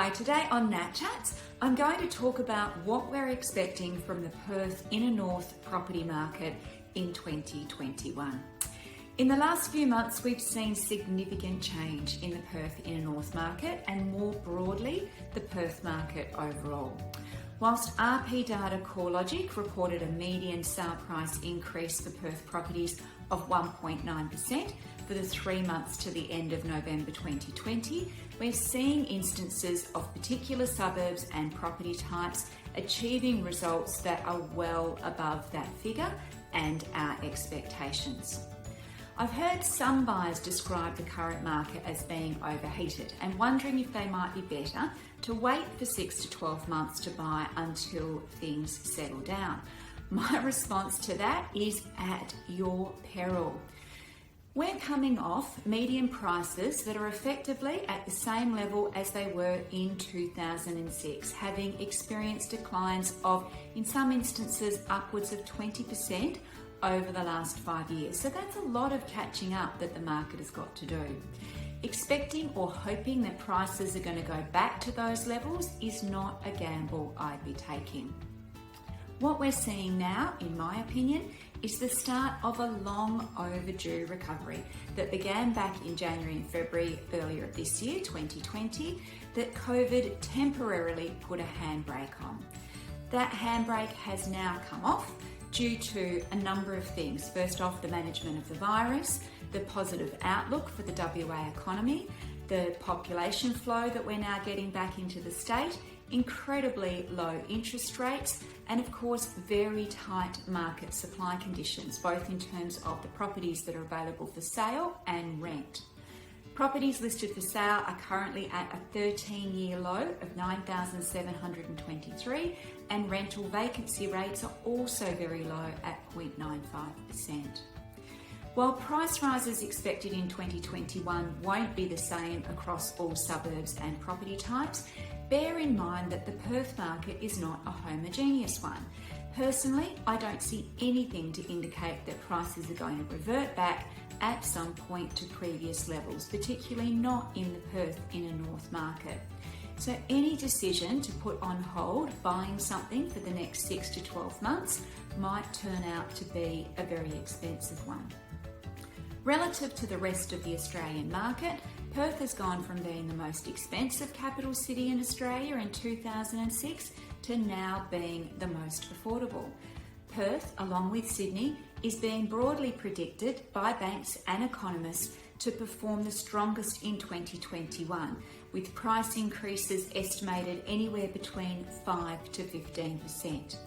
Hi, today on Nat Chats, I'm going to talk about what we're expecting from the Perth Inner North property market in 2021. In the last few months, we've seen significant change in the Perth Inner North market and more broadly, the Perth market overall. Whilst RP Data CoreLogic reported a median sale price increase for Perth properties of 1.9% for the 3 months to the end of November 2020, we're seeing instances of particular suburbs and property types achieving results that are well above that figure and our expectations. I've heard some buyers describe the current market as being overheated and wondering if they might be better to wait for 6 to 12 months to buy until things settle down. My response to that is at your peril. We're coming off median prices that are effectively at the same level as they were in 2006, having experienced declines of, in some instances, upwards of 20% over the last 5 years. So that's a lot of catching up that the market has got to do. Expecting or hoping that prices are going to go back to those levels is not a gamble I'd be taking. What we're seeing now, in my opinion, is the start of a long overdue recovery that began back in January and February earlier this year, 2020, that COVID temporarily put a handbrake on. That handbrake has now come off due to a number of things. First off, the management of the virus, the positive outlook for the WA economy, the population flow that we're now getting back into the state, incredibly low interest rates, and of course, very tight market supply conditions, both in terms of the properties that are available for sale and rent. Properties listed for sale are currently at a 13-year low of 9,723, and rental vacancy rates are also very low at 0.95%. While price rises expected in 2021 won't be the same across all suburbs and property types, bear in mind that the Perth market is not a homogeneous one. Personally, I don't see anything to indicate that prices are going to revert back at some point to previous levels, particularly not in the Perth Inner North market. So any decision to put on hold buying something for the next 6 to 12 months might turn out to be a very expensive one. Relative to the rest of the Australian market, Perth has gone from being the most expensive capital city in Australia in 2006 to now being the most affordable. Perth, along with Sydney, is being broadly predicted by banks and economists to perform the strongest in 2021, with price increases estimated anywhere between 5 to 15%.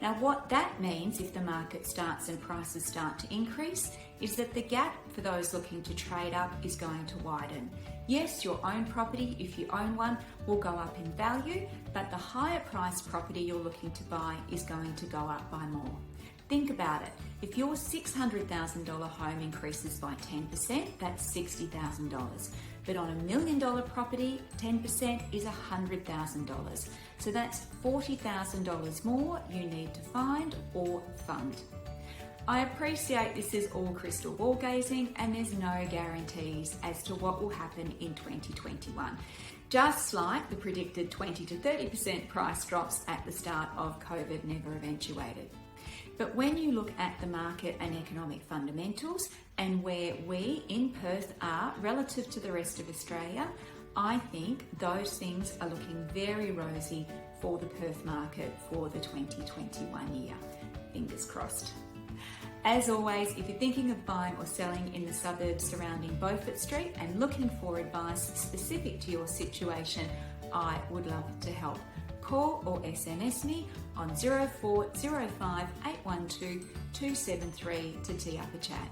Now, what that means if the market starts and prices start to increase is that the gap for those looking to trade up is going to widen. Yes, your own property, if you own one, will go up in value, but the higher priced property you're looking to buy is going to go up by more. Think about it. If your $600,000 home increases by 10%, that's $60,000. But on $1 million property, 10% is $100,000. So that's $40,000 more you need to find or fund. I appreciate this is all crystal ball gazing and there's no guarantees as to what will happen in 2021. Just like the predicted 20 to 30% price drops at the start of COVID never eventuated. But when you look at the market and economic fundamentals and where we in Perth are relative to the rest of Australia, I think those things are looking very rosy for the Perth market for the 2021 year. Fingers crossed. As always, if you're thinking of buying or selling in the suburbs surrounding Beaufort Street and looking for advice specific to your situation, I would love to help. Call or SMS me on 0405 812 273 to tee up a chat.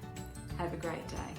Have a great day.